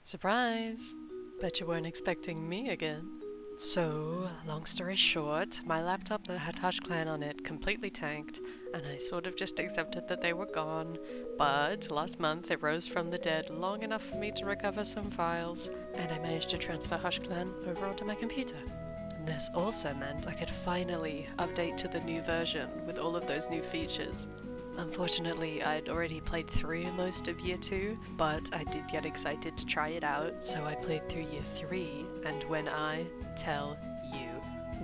Surprise! Bet you weren't expecting me again. So, long story short, my laptop that had HushClan on it completely tanked, and I sort of just accepted that they were gone, but last month it rose from the dead long enough for me to recover some files, and I managed to transfer HushClan over onto my computer. This also meant I could finally update to the new version with all of those new features. Unfortunately, I'd already played through most of Year 2, but I did get excited to try it out, so I played through Year 3, and when I tell you,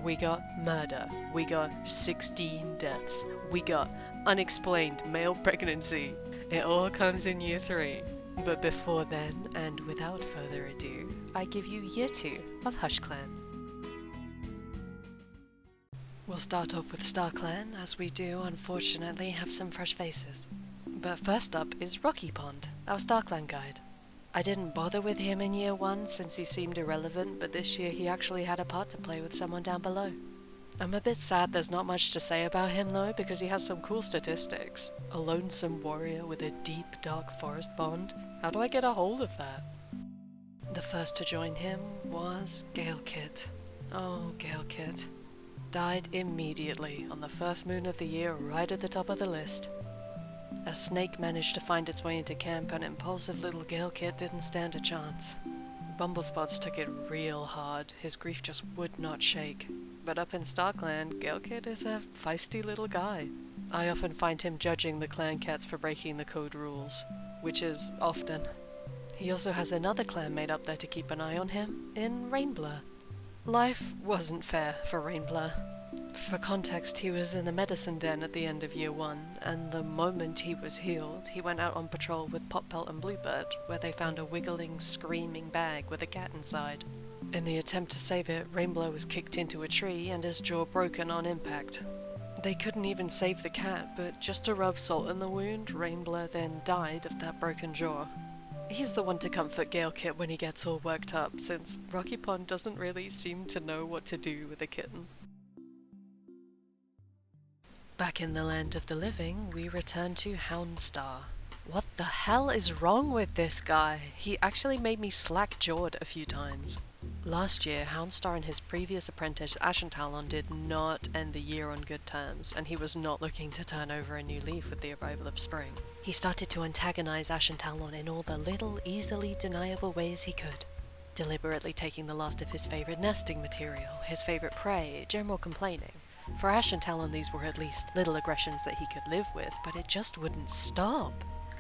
we got murder, we got 16 deaths, we got unexplained male pregnancy. It all comes in Year 3. But before then, and without further ado, I give you Year 2 of HushClan. We'll start off with StarClan, as we do unfortunately have some fresh faces. But first up is Rocky Pond, our StarClan guide. I didn't bother with him in Year 1 since he seemed irrelevant, but this year he actually had a part to play with someone down below. I'm a bit sad there's not much to say about him though, because he has some cool statistics. A lonesome warrior with a deep dark forest bond. How do I get a hold of that? The first to join him was Galekit. Oh, Galekit. Died immediately on the first moon of the year, right at the top of the list. A snake managed to find its way into camp, and impulsive little Galekit didn't stand a chance. Bumblespots took it real hard, his grief just would not shake. But up in StarClan, Galekit is a feisty little guy. I often find him judging the clan cats for breaking the code rules, which is often. He also has another clanmate up there to keep an eye on him, in Rainblur. Life wasn't fair for Rainblur. For context, he was in the medicine den at the end of Year 1, and the moment he was healed, he went out on patrol with Poppelt and Bluebird, where they found a wiggling, screaming bag with a cat inside. In the attempt to save it, Rainblur was kicked into a tree and his jaw broken on impact. They couldn't even save the cat, but just to rub salt in the wound, Rainblur then died of that broken jaw. He's the one to comfort Galekit when he gets all worked up, since Rocky Pond doesn't really seem to know what to do with a kitten. Back in the land of the living, we return to Houndstar. What the hell is wrong with this guy? He actually made me slack-jawed a few times. Last year, Houndstar and his previous apprentice Ashen Talon did not end the year on good terms, and he was not looking to turn over a new leaf with the arrival of spring. He started to antagonize Ashen Talon in all the little, easily deniable ways he could. Deliberately taking the last of his favorite nesting material, his favorite prey, general complaining. For Ashen Talon, these were at least little aggressions that he could live with, but it just wouldn't stop.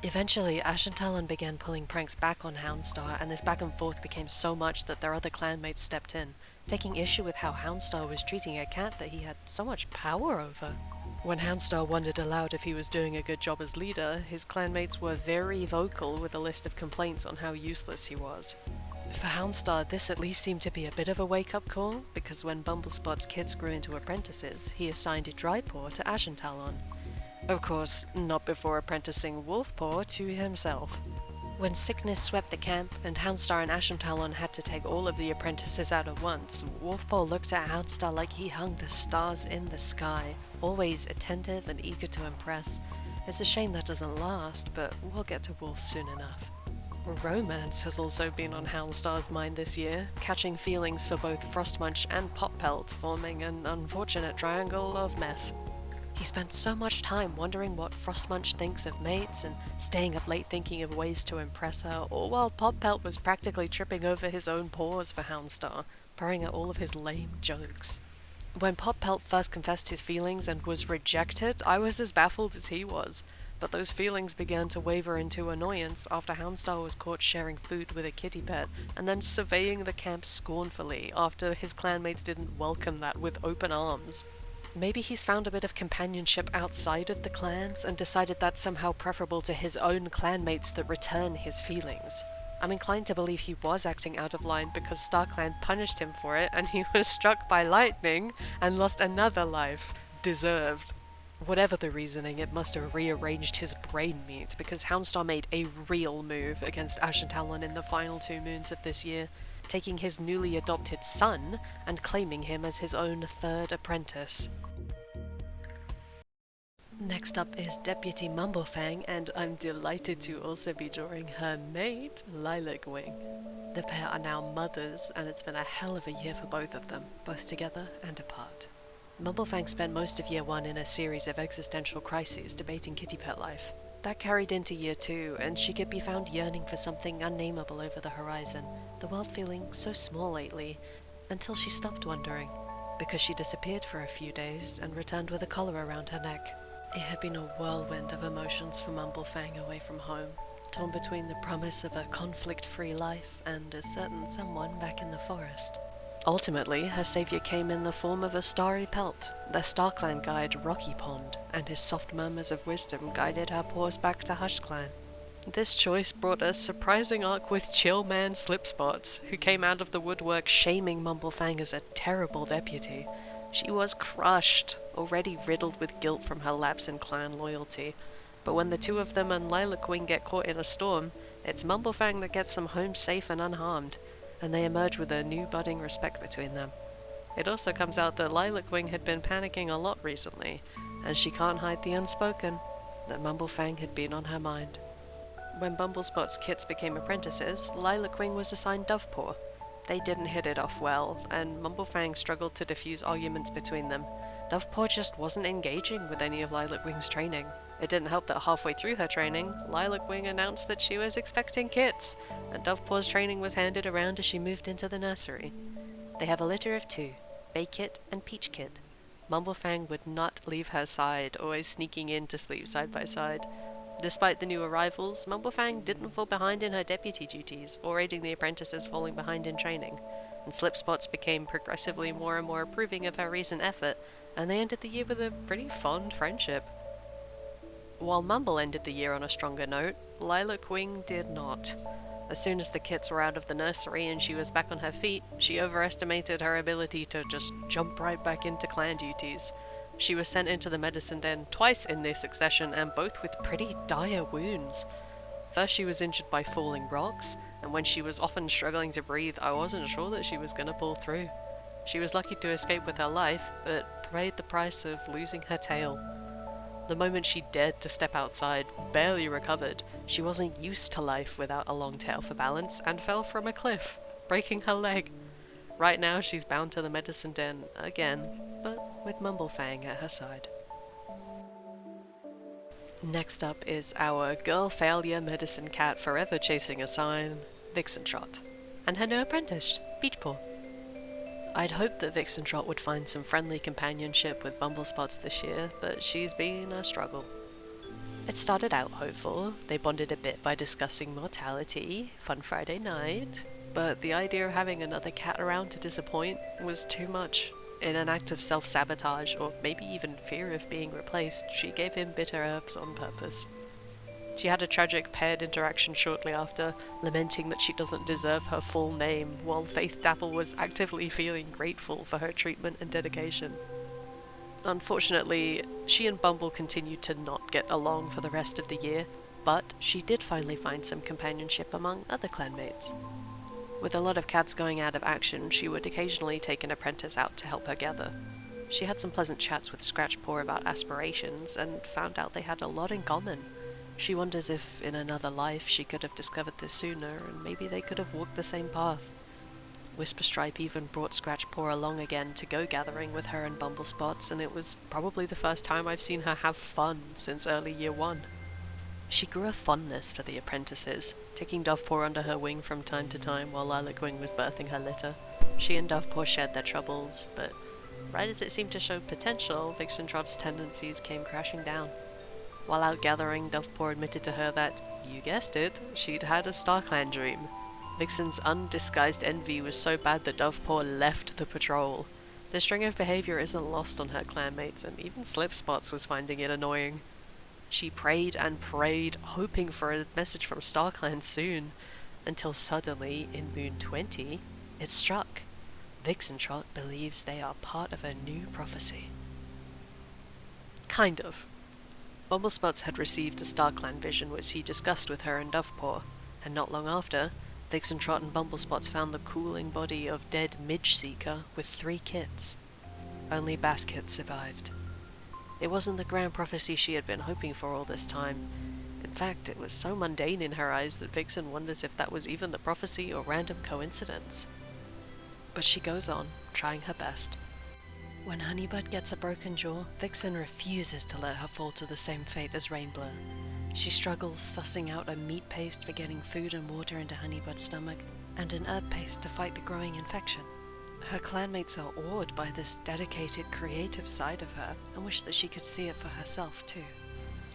Eventually, Ashen Talon began pulling pranks back on Houndstar, and this back and forth became so much that their other clanmates stepped in, taking issue with how Houndstar was treating a cat that he had so much power over. When Houndstar wondered aloud if he was doing a good job as leader, his clanmates were very vocal with a list of complaints on how useless he was. For Houndstar, this at least seemed to be a bit of a wake-up call, because when Bumblespot's kids grew into apprentices, he assigned Drypaw to Ashen Talon. Of course, not before apprenticing Wolfpaw to himself. When sickness swept the camp, and Houndstar and Ashen Talon had to take all of the apprentices out at once, Wolfpaw looked at Houndstar like he hung the stars in the sky, always attentive and eager to impress. It's a shame that doesn't last, but we'll get to Wolf soon enough. Romance has also been on Houndstar's mind this year, catching feelings for both Frostmunch and Poppelt, forming an unfortunate triangle of mess. He spent so much time wondering what Frostmunch thinks of mates and staying up late thinking of ways to impress her, all while Poppelt was practically tripping over his own paws for Houndstar, purring at all of his lame jokes. When Poppelt first confessed his feelings and was rejected, I was as baffled as he was, but those feelings began to waver into annoyance after Houndstar was caught sharing food with a kitty pet, and then surveying the camp scornfully after his clanmates didn't welcome that with open arms. Maybe he's found a bit of companionship outside of the clans and decided that's somehow preferable to his own clanmates that return his feelings. I'm inclined to believe he was acting out of line because StarClan punished him for it and he was struck by lightning and lost another life. Deserved. Whatever the reasoning, it must have rearranged his brain meat because Houndstar made a real move against Ashen Talon in the final 2 moons of this year, taking his newly adopted son and claiming him as his own 3rd apprentice. Next up is Deputy Mumblefang, and I'm delighted to also be drawing her mate, Lilac. The pair are now mothers, and it's been a hell of a year for both of them, both together and apart. Mumblefang spent most of year 1 in a series of existential crises debating kitty pet life. That carried into year 2, and she could be found yearning for something unnameable over the horizon, the world feeling so small lately, until she stopped wondering, because she disappeared for a few days and returned with a collar around her neck. It had been a whirlwind of emotions for Mumblefang away from home, torn between the promise of a conflict-free life and a certain someone back in the forest. Ultimately, her savior came in the form of a starry pelt, their StarClan guide Rocky Pond, and his soft murmurs of wisdom guided her paws back to HushClan. This choice brought a surprising arc with chill man Slipspots, who came out of the woodwork shaming Mumblefang as a terrible deputy. She was crushed, already riddled with guilt from her lapse in clan loyalty. But when the two of them and Lilac get caught in a storm, it's Mumblefang that gets them home safe and unharmed, and they emerge with a new budding respect between them. It also comes out that Lilac had been panicking a lot recently, and she can't hide the unspoken, that Mumblefang had been on her mind. When Bumblespots' kits became apprentices, Lilac was assigned Dovefall. They didn't hit it off well, and Mumblefang struggled to diffuse arguments between them. Dovefall just wasn't engaging with any of Lilac training. It didn't help that halfway through her training, Lilac announced that she was expecting kits, and Dovefall's training was handed around as she moved into the nursery. They have a litter of 2, Bay-Kit and Peach-Kit. Mumblefang would not leave her side, always sneaking in to sleep side by side. Despite the new arrivals, Mumblefang didn't fall behind in her deputy duties, or aiding the apprentices falling behind in training, and Slipspots became progressively more and more approving of her recent effort, and they ended the year with a pretty fond friendship. While Mumble ended the year on a stronger note, Lilac did not. As soon as the kits were out of the nursery and she was back on her feet, she overestimated her ability to just jump right back into clan duties. She was sent into the medicine den twice in this succession, and both with pretty dire wounds. First she was injured by falling rocks, and when she was often struggling to breathe, I wasn't sure that she was going to pull through. She was lucky to escape with her life, but paid the price of losing her tail. The moment she dared to step outside, barely recovered, she wasn't used to life without a long tail for balance, and fell from a cliff, breaking her leg. Right now she's bound to the medicine den again, but with Mumblefang at her side. Next up is our girl failure medicine cat forever chasing a sign, Vixentrot, and her new apprentice, Peachpaw. I'd hoped that Vixentrot would find some friendly companionship with Bumblespots this year, but she's been a struggle. It started out hopeful. They bonded a bit by discussing mortality, fun Friday night, but the idea of having another cat around to disappoint was too much. In an act of self-sabotage, or maybe even fear of being replaced, she gave him bitter herbs on purpose. She had a tragic paired interaction shortly after, lamenting that she doesn't deserve her full name, while Faith Dapple was actively feeling grateful for her treatment and dedication. Unfortunately, she and Bumble continued to not get along for the rest of the year, but she did finally find some companionship among other clanmates. With a lot of cats going out of action, she would occasionally take an apprentice out to help her gather. She had some pleasant chats with Scratchpaw about aspirations, and found out they had a lot in common. She wonders if, in another life, she could have discovered this sooner, and maybe they could have walked the same path. Whisperstripe even brought Scratchpaw along again to go gathering with her and Bumblespots, and it was probably the first time I've seen her have fun since early year 1. She grew a fondness for the apprentices, taking Dovefall under her wing from time to time while Lilac was birthing her litter. She and Dovefall shared their troubles, but right as it seemed to show potential, Vixentrot's tendencies came crashing down. While out gathering, Dovefall admitted to her that, you guessed it, she'd had a StarClan dream. Vixen's undisguised envy was so bad that Dovefall left the patrol. The string of behavior isn't lost on her clanmates, and even Slipspots was finding it annoying. She prayed and prayed, hoping for a message from StarClan soon, until suddenly, in Moon 20, it struck. Vixentrot believes they are part of a new prophecy. Kind of. Bumblespots had received a StarClan vision which he discussed with her and Dovefall, and not long after, Vixentrot and Bumblespots found the cooling body of dead Midge Seeker with 3 kits. Only Basket survived. It wasn't the grand prophecy she had been hoping for all this time. In fact, it was so mundane in her eyes that Vixen wonders if that was even the prophecy or random coincidence. But she goes on, trying her best. When Honeybud gets a broken jaw, Vixen refuses to let her fall to the same fate as Rainblur. She struggles sussing out a meat paste for getting food and water into Honeybud's stomach, and an herb paste to fight the growing infection. Her clanmates are awed by this dedicated, creative side of her, and wish that she could see it for herself too.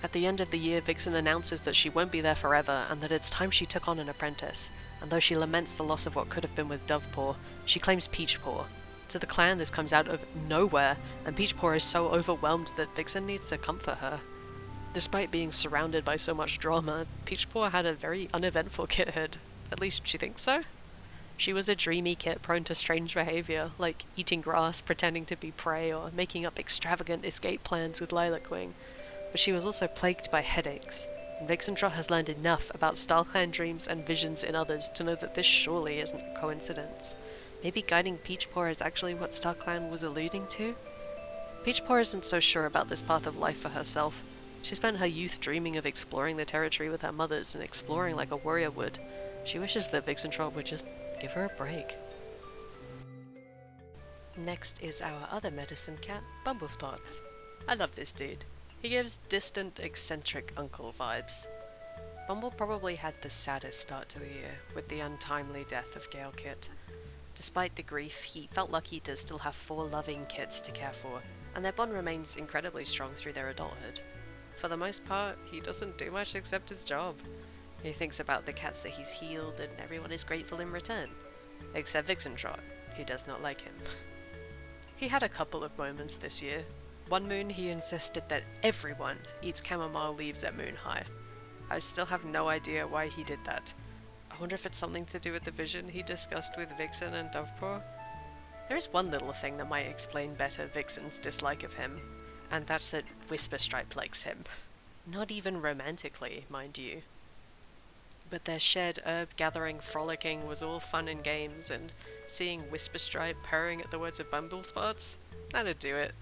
At the end of the year, Vixen announces that she won't be there forever, and that it's time she took on an apprentice, and though she laments the loss of what could have been with Dovefall, she claims Peachpaw. To the clan, this comes out of nowhere, and Peachpaw is so overwhelmed that Vixen needs to comfort her. Despite being surrounded by so much drama, Peachpaw had a very uneventful kithood. At least she thinks so. She was a dreamy kit prone to strange behavior, like eating grass, pretending to be prey, or making up extravagant escape plans with Lilac. But she was also plagued by headaches, and Vixentrot has learned enough about StarClan dreams and visions in others to know that this surely isn't a coincidence. Maybe guiding Peachpaw is actually what StarClan was alluding to? Peachpaw isn't so sure about this path of life for herself. She spent her youth dreaming of exploring the territory with her mothers and exploring like a warrior would. She wishes that Vixentrot would just give her a break. Next is our other medicine cat, Bumblespots. I love this dude. He gives distant, eccentric uncle vibes. Bumble probably had the saddest start to the year, with the untimely death of Gale Kit. Despite the grief, he felt lucky to still have 4 loving kits to care for, and their bond remains incredibly strong through their adulthood. For the most part, he doesn't do much except his job. He thinks about the cats that he's healed, and everyone is grateful in return. Except Vixentrot, who does not like him. He had a couple of moments this year. One moon he insisted that everyone eats chamomile leaves at moon high. I still have no idea why he did that. I wonder if it's something to do with the vision he discussed with Vixen and Dovefall. There is one little thing that might explain better Vixen's dislike of him, and that's that Whisperstripe likes him. Not even romantically, mind you. But their shared herb-gathering frolicking was all fun and games, and seeing Whisperstripe purring at the words of Bumblespots, that'd do it.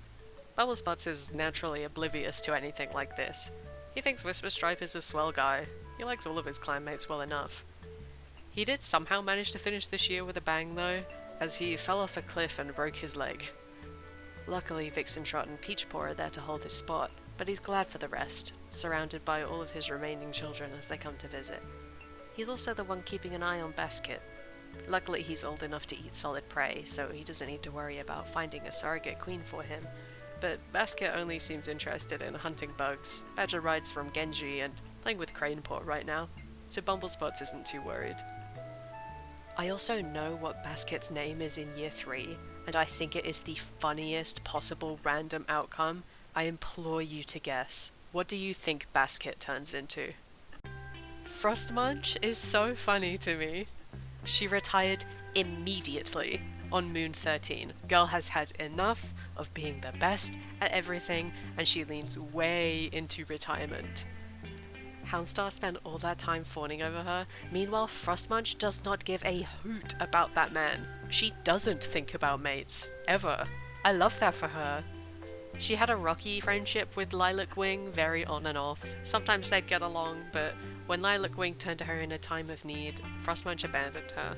Bumblespots is naturally oblivious to anything like this. He thinks Whisperstripe is a swell guy. He likes all of his clanmates well enough. He did somehow manage to finish this year with a bang though, as he fell off a cliff and broke his leg. Luckily, Vixentrot and Peachpaw are there to hold his spot, but he's glad for the rest, surrounded by all of his remaining children as they come to visit. He's also the one keeping an eye on Basket. Luckily, he's old enough to eat solid prey, so he doesn't need to worry about finding a surrogate queen for him. But Basket only seems interested in hunting bugs, badger rides from Genji, and playing with Craneport right now, so Bumblespots isn't too worried. I also know what Basket's name is in year 3, and I think it is the funniest possible random outcome. I implore you to guess. What do you think Basket turns into? Frostmunch is so funny to me. She retired immediately on Moon 13. Girl has had enough of being the best at everything, and she leans way into retirement. Houndstar spent all that time fawning over her. Meanwhile, Frostmunch does not give a hoot about that man. She doesn't think about mates. Ever. I love that for her. She had a rocky friendship with Lilac, very on and off. Sometimes they'd get along, but when Lilac turned to her in a time of need, Frostmunch abandoned her.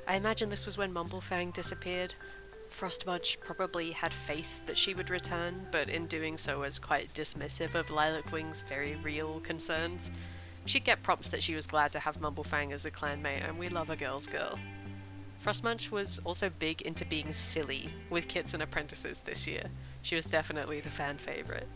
I imagine this was when Mumblefang disappeared. Frostmunch probably had faith that she would return, but in doing so was quite dismissive of Lilac very real concerns. She'd get prompts that she was glad to have Mumblefang as a clanmate, and we love a girl's girl. Frostmunch was also big into being silly with kits and apprentices this year. She was definitely the fan favourite.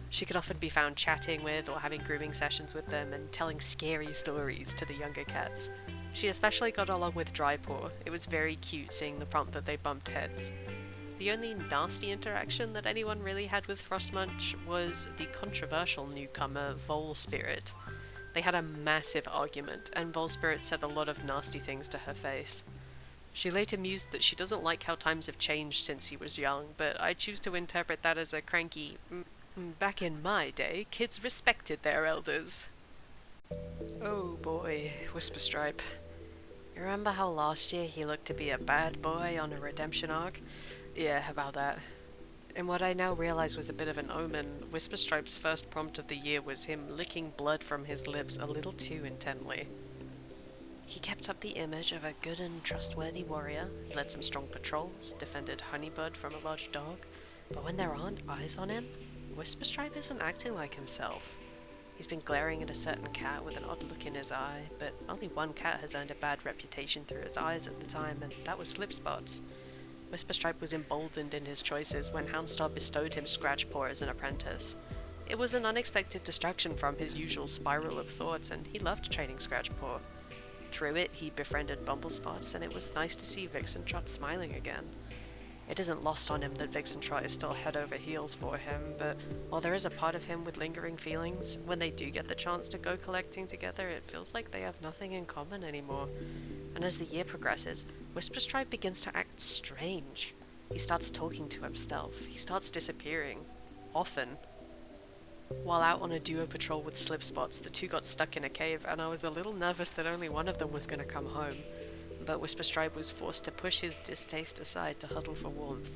She could often be found chatting with or having grooming sessions with them and telling scary stories to the younger cats. She especially got along with Drypaw. It was very cute seeing the prompt that they bumped heads. The only nasty interaction that anyone really had with Frostmunch was the controversial newcomer Volspirit. They had a massive argument, and Volspirit said a lot of nasty things to her face. She later mused that she doesn't like how times have changed since he was young, but I choose to interpret that as a cranky, back in my day, kids respected their elders. Oh boy, Whisperstripe. You remember how last year he looked to be a bad boy on a redemption arc? Yeah, about that. In what I now realise was a bit of an omen, Whisperstripe's first prompt of the year was him licking blood from his lips a little too intently. He kept up the image of a good and trustworthy warrior. He led some strong patrols, defended Honeybud from a large dog, but when there aren't eyes on him, Whisperstripe isn't acting like himself. He's been glaring at a certain cat with an odd look in his eye, but only one cat has earned a bad reputation through his eyes at the time, and that was Slipspots. Whisperstripe was emboldened in his choices when Houndstar bestowed him Scratchpaw as an apprentice. It was an unexpected distraction from his usual spiral of thoughts, and he loved training Scratchpaw. Through it, he befriended Bumblespots, and it was nice to see Vixentrot smiling again. It isn't lost on him that Vixentrot is still head over heels for him, but while there is a part of him with lingering feelings, when they do get the chance to go collecting together, it feels like they have nothing in common anymore. And as the year progresses, Whisperstripe begins to act strange. He starts talking to himself. He starts disappearing. Often. While out on a duo patrol with Slipspots, the two got stuck in a cave, and I was a little nervous that only one of them was going to come home. But Whisperstripe was forced to push his distaste aside to huddle for warmth.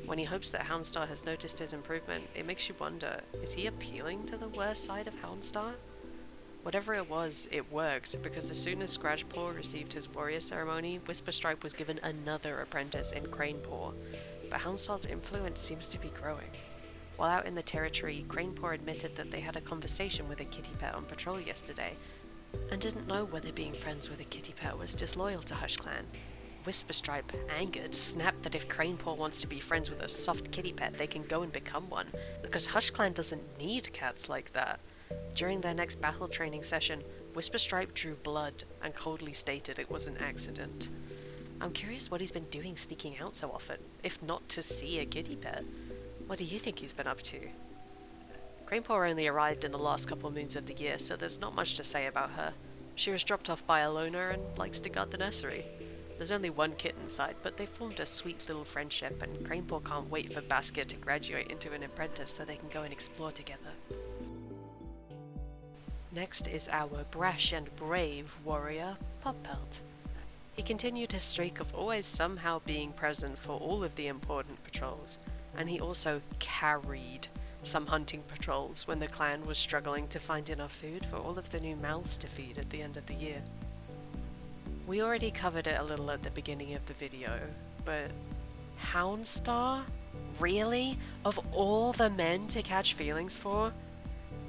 When he hopes that Houndstar has noticed his improvement, it makes you wonder, is he appealing to the worst side of Houndstar? Whatever it was, it worked, because as soon as Scratchpaw received his warrior ceremony, Whisperstripe was given another apprentice in Cranepaw, but Houndstar's influence seems to be growing. While out in the territory, Cranepaw admitted that they had a conversation with a kitty pet on patrol yesterday, and didn't know whether being friends with a kitty pet was disloyal to HushClan. Whisperstripe, angered, snapped that if Cranepaw wants to be friends with a soft kitty pet, they can go and become one, because HushClan doesn't need cats like that. During their next battle training session, Whisperstripe drew blood and coldly stated it was an accident. I'm curious what he's been doing sneaking out so often, if not to see a kitty pet. What do you think he's been up to? Cranepaw only arrived in the last couple moons of the year, so there's not much to say about her. She was dropped off by a loner and likes to guard the nursery. There's only one kit inside, but they formed a sweet little friendship, and Cranepaw can't wait for Basket to graduate into an apprentice so they can go and explore together. Next is our brash and brave warrior, Poppelt. He continued his streak of always somehow being present for all of the important patrols, and he also carried some hunting patrols when the clan was struggling to find enough food for all of the new mouths to feed at the end of the year. We already covered it a little at the beginning of the video, but Houndstar? Really? Of all the men to catch feelings for?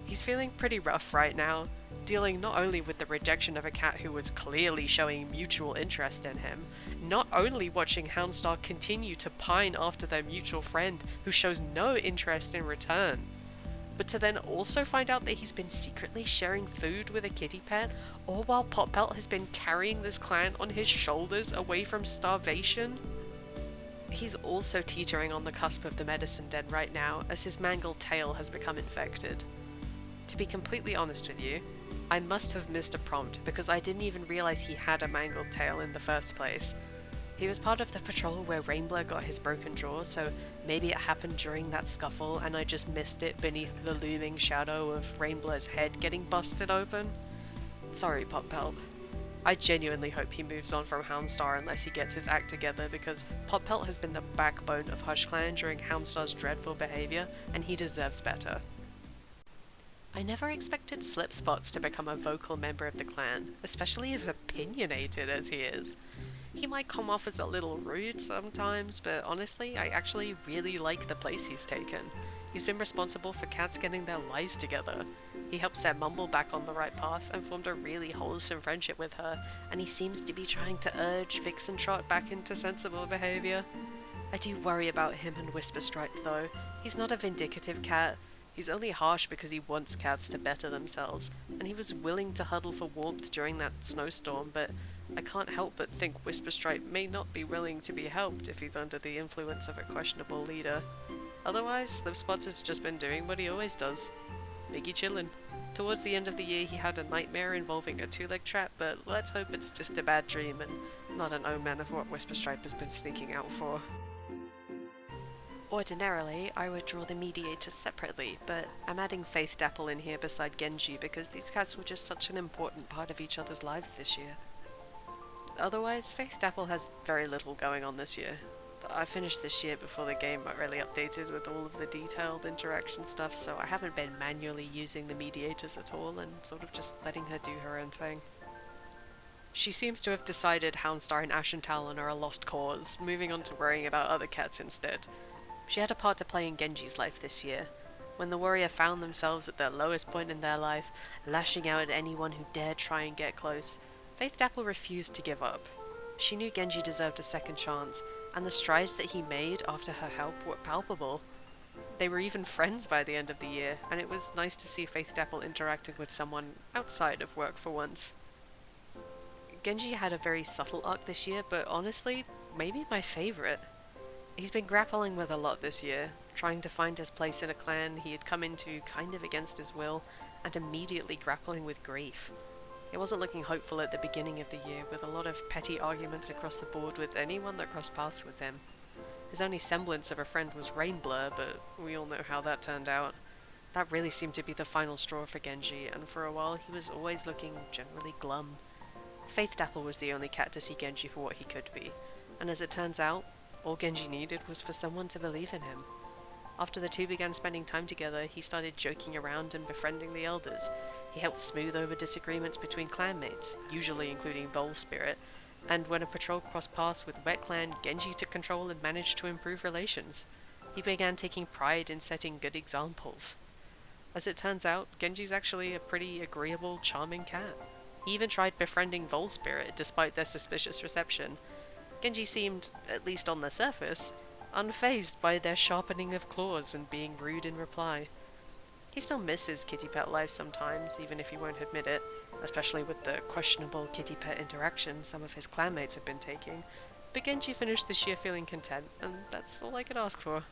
He's feeling pretty rough right now, dealing not only with the rejection of a cat who was clearly showing mutual interest in him, not only watching Houndstar continue to pine after their mutual friend who shows no interest in return, but to then also find out that he's been secretly sharing food with a kitty pet, all while Poppelt has been carrying this clan on his shoulders away from starvation. He's also teetering on the cusp of the medicine den right now, as his mangled tail has become infected. To be completely honest with you, I must have missed a prompt because I didn't even realize he had a mangled tail in the first place. He was part of the patrol where Rainblur got his broken jaw, so maybe it happened during that scuffle and I just missed it beneath the looming shadow of Rainblur's head getting busted open. Sorry, Poppelt. I genuinely hope he moves on from Houndstar unless he gets his act together, because Poppelt has been the backbone of HushClan during Houndstar's dreadful behaviour, and he deserves better. I never expected Slipspots to become a vocal member of the clan, especially as opinionated as he is. He might come off as a little rude sometimes, but honestly, I actually really like the place he's taken. He's been responsible for cats getting their lives together. He helped set Mumble back on the right path and formed a really wholesome friendship with her, and he seems to be trying to urge Vixentrot back into sensible behaviour. I do worry about him and Whisperstripe though. He's not a vindictive cat. He's only harsh because he wants cats to better themselves, and he was willing to huddle for warmth during that snowstorm, but I can't help but think Whisperstripe may not be willing to be helped if he's under the influence of a questionable leader. Otherwise, Slipspots has just been doing what he always does. Biggie chillin'. Towards the end of the year he had a nightmare involving a two-leg trap, but let's hope it's just a bad dream and not an omen of what Whisperstripe has been sneaking out for. Ordinarily, I would draw the mediators separately, but I'm adding Faith Dapple in here beside Genji because these cats were just such an important part of each other's lives this year. Otherwise, Faith Dapple has very little going on this year. I finished this year before the game got really updated with all of the detailed interaction stuff, so I haven't been manually using the mediators at all and sort of just letting her do her own thing. She seems to have decided Houndstar and Ashen Talon are a lost cause, moving on to worrying about other cats instead. She had a part to play in Genji's life this year, when the warrior found themselves at their lowest point in their life, lashing out at anyone who dared try and get close. Faith Dapple refused to give up. She knew Genji deserved a second chance, and the strides that he made after her help were palpable. They were even friends by the end of the year, and it was nice to see Faith Dapple interacting with someone outside of work for once. Genji had a very subtle arc this year, but honestly, maybe my favourite. He's been grappling with a lot this year, trying to find his place in a clan he had come into kind of against his will, and immediately grappling with grief. He wasn't looking hopeful at the beginning of the year, with a lot of petty arguments across the board with anyone that crossed paths with him. His only semblance of a friend was Rainblur, but we all know how that turned out. That really seemed to be the final straw for Genji, and for a while he was always looking generally glum. Faith Dapple was the only cat to see Genji for what he could be, and as it turns out, all Genji needed was for someone to believe in him. After the two began spending time together, he started joking around and befriending the elders. He helped smooth over disagreements between clanmates, usually including Volspirit, and when a patrol crossed paths with Wet Clan, Genji took control and managed to improve relations. He began taking pride in setting good examples. As it turns out, Genji's actually a pretty agreeable, charming cat. He even tried befriending Volspirit despite their suspicious reception. Genji seemed, at least on the surface, unfazed by their sharpening of claws and being rude in reply. He still misses kitty pet life sometimes, even if he won't admit it, especially with the questionable kitty pet interaction some of his clanmates have been taking, but Genji finished this year feeling content, and that's all I could ask for.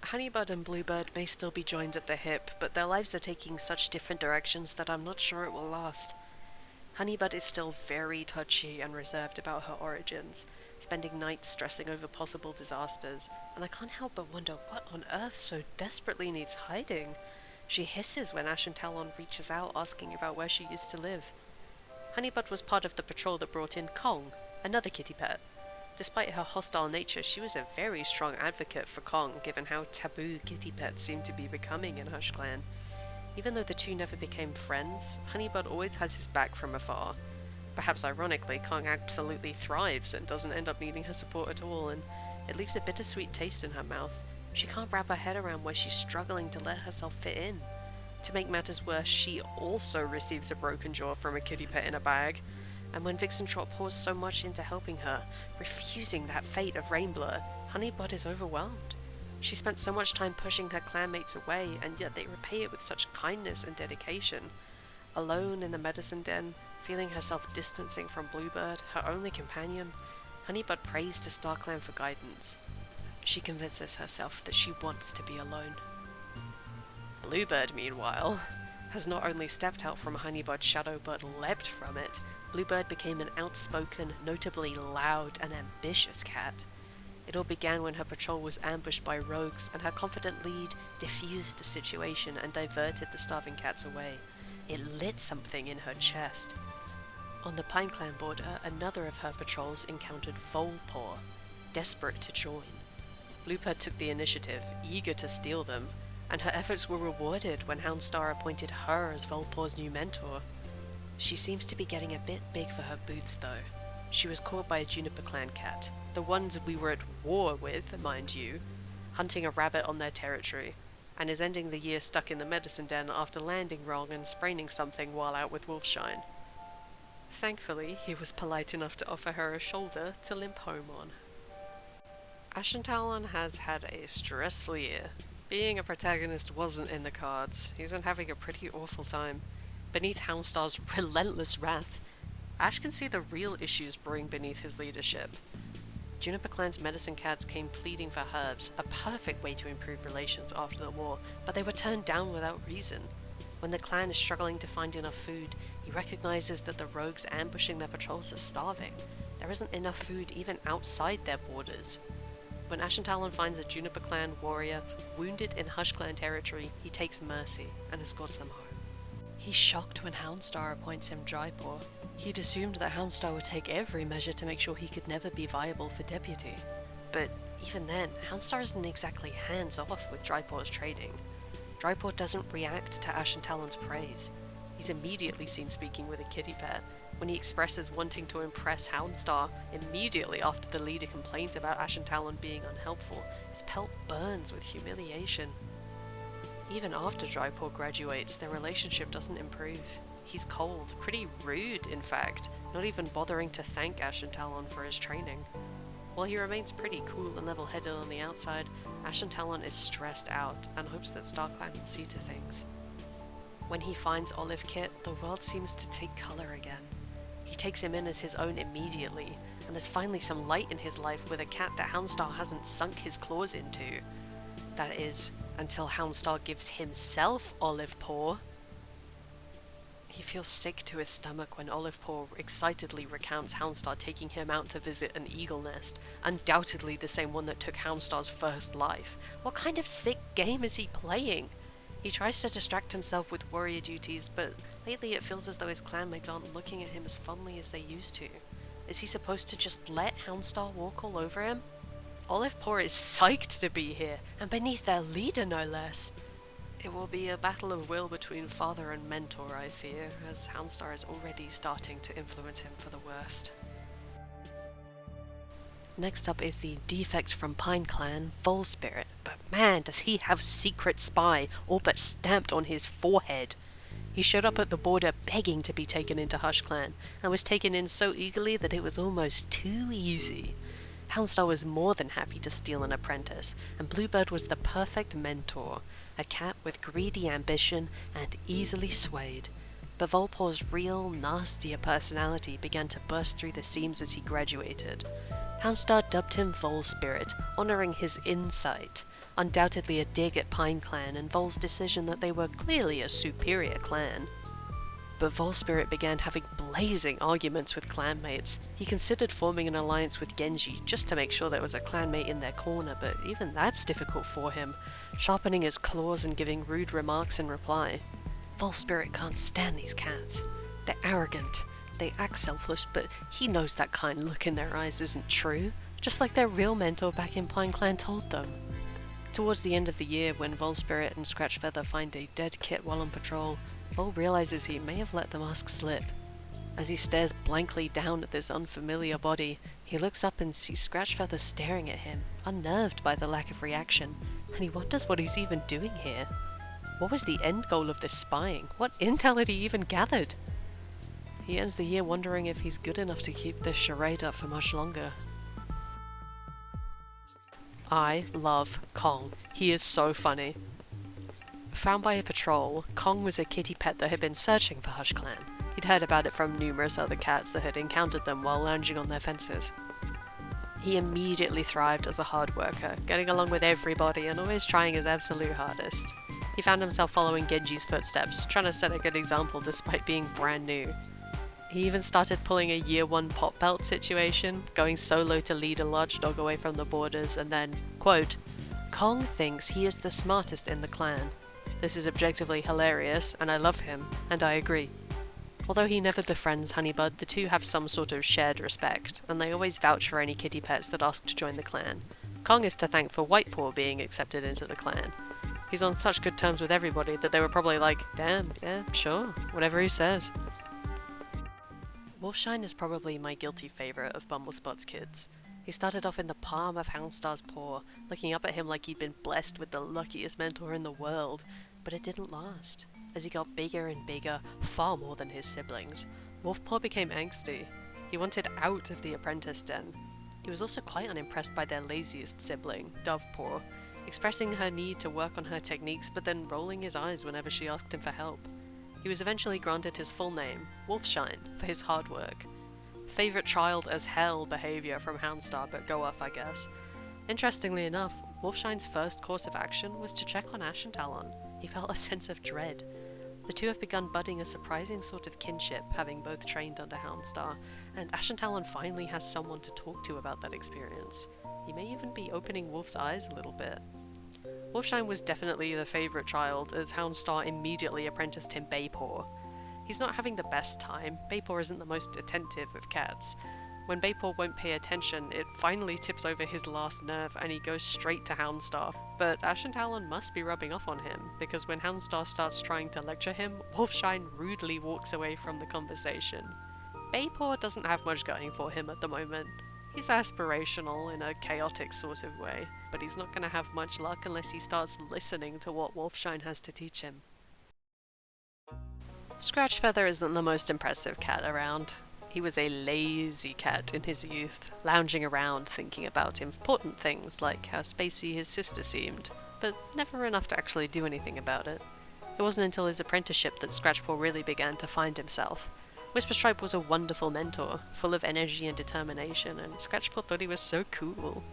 Honeybud and Bluebird may still be joined at the hip, but their lives are taking such different directions that I'm not sure it will last. Honeybud is still very touchy and reserved about her origins, spending nights stressing over possible disasters, and I can't help but wonder what on earth so desperately needs hiding. She hisses when Ashen Talon reaches out asking about where she used to live. Honeybud was part of the patrol that brought in Kong, another kitty pet. Despite her hostile nature, she was a very strong advocate for Kong, given how taboo kitty pets seem to be becoming in HushClan. Even though the two never became friends, Honeybud always has his back from afar. Perhaps ironically, Kong absolutely thrives and doesn't end up needing her support at all, and it leaves a bittersweet taste in her mouth. She can't wrap her head around why she's struggling to let herself fit in. To make matters worse, she also receives a broken jaw from a kitty pet in a bag, and when Vixentrot pours so much into helping her, refusing that fate of Rainblur, Honeybud is overwhelmed. She spent so much time pushing her clanmates away, and yet they repay it with such kindness and dedication. Alone in the medicine den, feeling herself distancing from Bluebird, her only companion, Honeybud prays to StarClan for guidance. She convinces herself that she wants to be alone. Bluebird, meanwhile, has not only stepped out from Honeybud's shadow but leapt from it. Bluebird became an outspoken, notably loud and ambitious cat. It all began when her patrol was ambushed by rogues, and her confident lead diffused the situation and diverted the starving cats away. It lit something in her chest. On the Pine Clan border, another of her patrols encountered Volpaw, desperate to join. Bluebird took the initiative, eager to steal them, and her efforts were rewarded when Houndstar appointed her as Volpaw's new mentor. She seems to be getting a bit big for her boots, though. She was caught by a Juniper Clan cat, the ones we were at war with, mind you, hunting a rabbit on their territory, and is ending the year stuck in the medicine den after landing wrong and spraining something while out with Wolfshine. Thankfully, he was polite enough to offer her a shoulder to limp home on. Ashen Talon has had a stressful year. Being a protagonist wasn't in the cards. He's been having a pretty awful time. Beneath Houndstar's relentless wrath, Ash can see the real issues brewing beneath his leadership. Juniper Clan's medicine cats came pleading for herbs, a perfect way to improve relations after the war, but they were turned down without reason. When the clan is struggling to find enough food, he recognizes that the rogues ambushing their patrols are starving. There isn't enough food even outside their borders. When Ashen Talon finds a Juniper Clan warrior wounded in HushClan territory, he takes mercy and escorts them home. He's shocked when Houndstar appoints him Drypaw. He'd assumed that Houndstar would take every measure to make sure he could never be viable for deputy. But even then, Houndstar isn't exactly hands-off with Drypaw's trading. Drypaw doesn't react to Ashen Talon's praise. He's immediately seen speaking with a kitty pet. When he expresses wanting to impress Houndstar immediately after the leader complains about Ashen Talon being unhelpful, his pelt burns with humiliation. Even after Drypaw graduates, their relationship doesn't improve. He's cold, pretty rude in fact, not even bothering to thank Ashen Talon for his training. While he remains pretty cool and level-headed on the outside, Ashen Talon is stressed out and hopes that StarClan will see to things. When he finds Olive Kit, the world seems to take colour again. He takes him in as his own immediately, and there's finally some light in his life with a cat that Houndstar hasn't sunk his claws into. That is, until Houndstar gives himself Olive Paw. He feels sick to his stomach when Olive Paw excitedly recounts Houndstar taking him out to visit an eagle nest, undoubtedly the same one that took Houndstar's first life. What kind of sick game is he playing? He tries to distract himself with warrior duties, but lately it feels as though his clanmates aren't looking at him as fondly as they used to. Is he supposed to just let Houndstar walk all over him? Olive Paw is psyched to be here, and beneath their leader no less. It will be a battle of will between father and mentor, I fear, as Houndstar is already starting to influence him for the worst. Next up is the defect from Pine Clan, Volspirit, but man does he have secret spy all but stamped on his forehead. He showed up at the border begging to be taken into HushClan, and was taken in so eagerly that it was almost too easy. Houndstar was more than happy to steal an apprentice, and Bluebird was the perfect mentor, a cat with greedy ambition and easily swayed. But Volpaw's real, nastier personality began to burst through the seams as he graduated. Houndstar dubbed him Volspirit, honouring his insight, undoubtedly a dig at Pine Clan and Vol's decision that they were clearly a superior clan. But Volspirit began having blazing arguments with clanmates. He considered forming an alliance with Genji just to make sure there was a clanmate in their corner, but even that's difficult for him, sharpening his claws and giving rude remarks in reply. Volspirit can't stand these cats. They're arrogant, they act selfless, but he knows that kind look in their eyes isn't true, just like their real mentor back in Pine Clan told them. Towards the end of the year, when Volspirit and Scratchfeather find a dead kit while on patrol, Vol realizes he may have let the mask slip. As he stares blankly down at this unfamiliar body, he looks up and sees Scratchfeather staring at him, unnerved by the lack of reaction, and he wonders what he's even doing here. What was the end goal of this spying? What intel had he even gathered? He ends the year wondering if he's good enough to keep this charade up for much longer. I love Kong. He is so funny. Found by a patrol, Kong was a kitty pet that had been searching for HushClan. He'd heard about it from numerous other cats that had encountered them while lounging on their fences. He immediately thrived as a hard worker, getting along with everybody and always trying his absolute hardest. He found himself following Genji's footsteps, trying to set a good example despite being brand new. He even started pulling a year 1 Poppelt situation, going solo to lead a large dog away from the borders, and then, quote, Kong thinks he is the smartest in the clan. This is objectively hilarious, and I love him, and I agree. Although he never befriends Honeybud, the two have some sort of shared respect, and they always vouch for any kitty pets that ask to join the clan. Kong is to thank for Whitepaw being accepted into the clan. He's on such good terms with everybody that they were probably like, damn, yeah, sure, whatever he says. Wolfshine is probably my guilty favourite of Bumblespots kids. He started off in the palm of Houndstar's paw, looking up at him like he'd been blessed with the luckiest mentor in the world, but it didn't last. As he got bigger and bigger, far more than his siblings, Wolfpaw became angsty. He wanted out of the apprentice den. He was also quite unimpressed by their laziest sibling, Dovepaw, expressing her need to work on her techniques but then rolling his eyes whenever she asked him for help. He was eventually granted his full name, Wolfshine, for his hard work. Favourite child as hell behaviour from Houndstar, but go off I guess. Interestingly enough, Wolfshine's first course of action was to check on Ashen Talon. He felt a sense of dread. The two have begun budding a surprising sort of kinship, having both trained under Houndstar, and Ashen Talon finally has someone to talk to about that experience. He may even be opening Wolf's eyes a little bit. Wolfshine was definitely the favourite child, as Houndstar immediately apprenticed him Bapore. He's not having the best time. Bapore isn't the most attentive of cats. When Bapore won't pay attention, it finally tips over his last nerve and he goes straight to Houndstar. But Ashen Talon must be rubbing off on him, because when Houndstar starts trying to lecture him, Wolfshine rudely walks away from the conversation. Bapore doesn't have much going for him at the moment. He's aspirational in a chaotic sort of way, but he's not going to have much luck unless he starts listening to what Wolfshine has to teach him. Scratchfeather isn't the most impressive cat around. He was a lazy cat in his youth, lounging around thinking about important things like how spacey his sister seemed, but never enough to actually do anything about it. It wasn't until his apprenticeship that Scratchpaw really began to find himself. Whisperstripe was a wonderful mentor, full of energy and determination, and Scratchpaw thought he was so cool.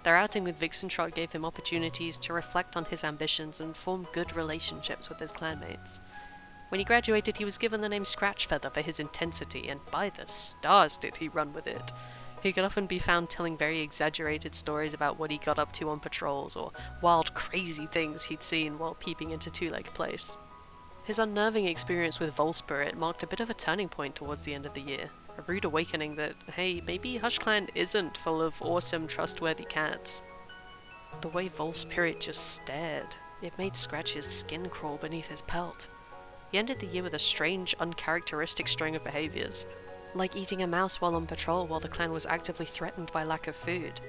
Their outing with Vixentrot gave him opportunities to reflect on his ambitions and form good relationships with his clanmates. When he graduated, he was given the name Scratchfeather for his intensity, and by the stars did he run with it. He could often be found telling very exaggerated stories about what he got up to on patrols, or wild crazy things he'd seen while peeping into Two-Leg Place. His unnerving experience with Volspirit marked a bit of a turning point towards the end of the year, a rude awakening that, hey, maybe HushClan isn't full of awesome, trustworthy cats. The way Volspirit just stared, it made Scratch's skin crawl beneath his pelt. He ended the year with a strange, uncharacteristic string of behaviours, like eating a mouse while on patrol while the clan was actively threatened by lack of food.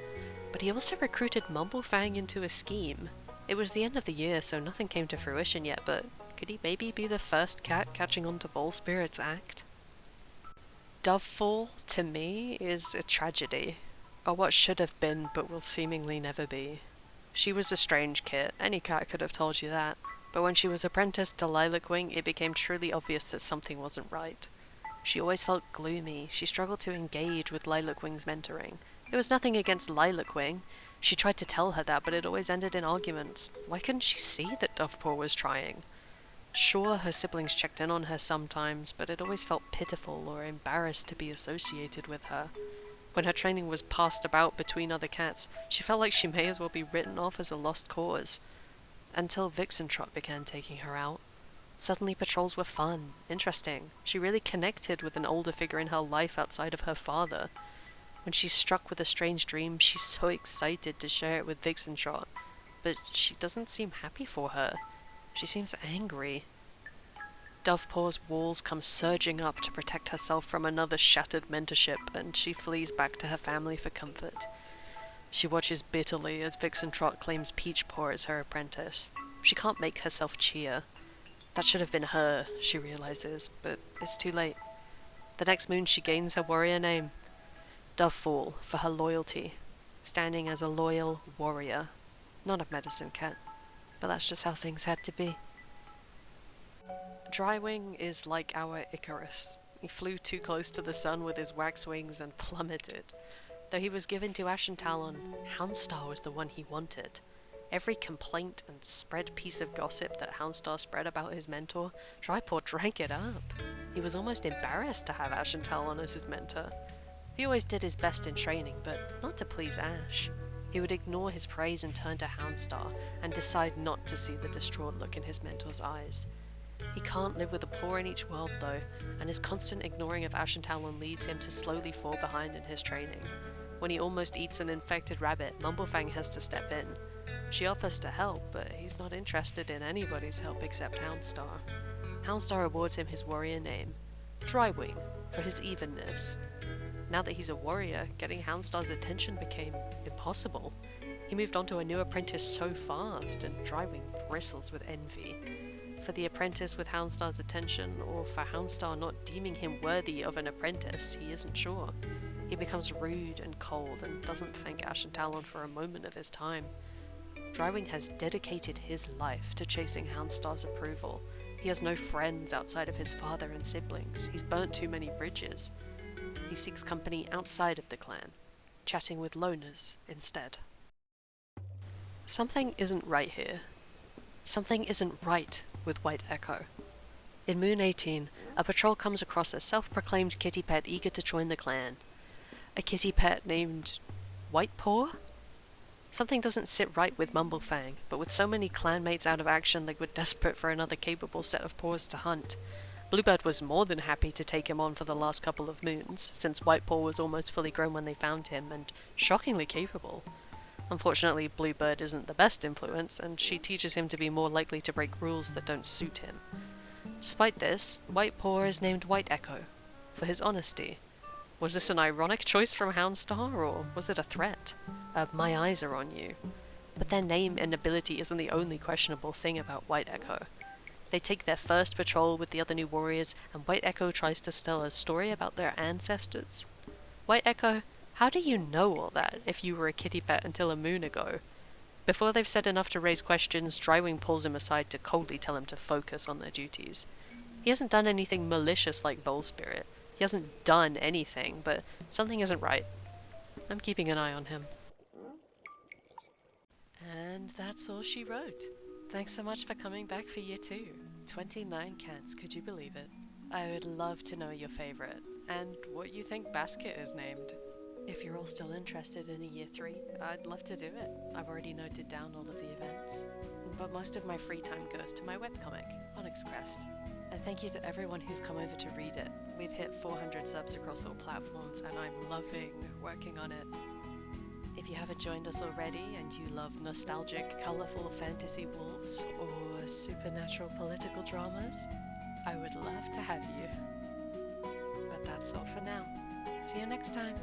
But he also recruited Mumblefang into a scheme. It was the end of the year, so nothing came to fruition yet, but could he maybe be the first cat catching on to Volspirit's act? Dovefall, to me, is a tragedy, or what should have been but will seemingly never be. She was a strange kit, any cat could have told you that. But when she was apprenticed to Lilac, it became truly obvious that something wasn't right. She always felt gloomy, she struggled to engage with Lilac's mentoring. It was nothing against Lilac. She tried to tell her that, but it always ended in arguments. Why couldn't she see that Dovefall was trying? Sure, her siblings checked in on her sometimes, but it always felt pitiful or embarrassed to be associated with her. When her training was passed about between other cats, she felt like she may as well be written off as a lost cause. Until Vixentrot began taking her out. Suddenly patrols were fun, interesting. She really connected with an older figure in her life outside of her father. When she's struck with a strange dream, she's so excited to share it with Vixentrot. But she doesn't seem happy for her. She seems angry. Dovepaw's walls come surging up to protect herself from another shattered mentorship, and she flees back to her family for comfort. She watches bitterly as Vixentrot claims Peachpaw as her apprentice. She can't make herself cheer. That should have been her, she realizes, but it's too late. The next moon she gains her warrior name. Dovefall, for her loyalty, standing as a loyal warrior. Not a medicine cat, but that's just how things had to be. Drywing is like our Icarus. He flew too close to the sun with his wax wings and plummeted. Though he was given to Ashen Talon, Houndstar was the one he wanted. Every complaint and spread piece of gossip that Houndstar spread about his mentor, Drypaw drank it up. He was almost embarrassed to have Ashen Talon as his mentor. He always did his best in training, but not to please Ash. He would ignore his praise and turn to Houndstar, and decide not to see the distraught look in his mentor's eyes. He can't live with a paw in each world though, and his constant ignoring of Ashen Talon leads him to slowly fall behind in his training. When he almost eats an infected rabbit, Mumblefang has to step in. She offers to help, but he's not interested in anybody's help except Houndstar. Houndstar awards him his warrior name, Drywing, for his evenness. Now that he's a warrior, getting Houndstar's attention became impossible. He moved on to a new apprentice so fast, and Drywing bristles with envy. For the apprentice with Houndstar's attention, or for Houndstar not deeming him worthy of an apprentice, he isn't sure. He becomes rude and cold and doesn't thank Ashen Talon for a moment of his time. Drywing has dedicated his life to chasing Houndstar's approval. He has no friends outside of his father and siblings. He's burnt too many bridges. He seeks company outside of the clan, chatting with loners instead. Something isn't right here. Something isn't right with White Ekko. In Moon 18, a patrol comes across a self-proclaimed kitty pet eager to join the clan. A kitty pet named Whitepaw? Something doesn't sit right with Mumblefang, but with so many clanmates out of action they were desperate for another capable set of paws to hunt. Bluebird was more than happy to take him on for the last couple of moons, since Whitepaw was almost fully grown when they found him, and shockingly capable. Unfortunately, Bluebird isn't the best influence, and she teaches him to be more likely to break rules that don't suit him. Despite this, Whitepaw is named White Ekko, for his honesty. Was this an ironic choice from Houndstar, or was it a threat? My eyes are on you. But their name and ability isn't the only questionable thing about White Ekko. They take their first patrol with the other new warriors, and White Ekko tries to tell a story about their ancestors. White Ekko, how do you know all that if you were a kitty pet until a moon ago? Before they've said enough to raise questions, Drywing pulls him aside to coldly tell him to focus on their duties. He hasn't done anything malicious like Volspirit. He hasn't done anything, but something isn't right. I'm keeping an eye on him. And that's all she wrote. Thanks so much for coming back for year 2. 29 cats, could you believe it? I would love to know your favourite, and what you think Basket is named. If you're all still interested in a year 3, I'd love to do it. I've already noted down all of the events. But most of my free time goes to my webcomic, Onyx Crest. And thank you to everyone who's come over to read it. We've hit 400 subs across all platforms, and I'm loving working on it. If you haven't joined us already and you love nostalgic, colourful fantasy wolves or supernatural political dramas, I would love to have you. But that's all for now. See you next time.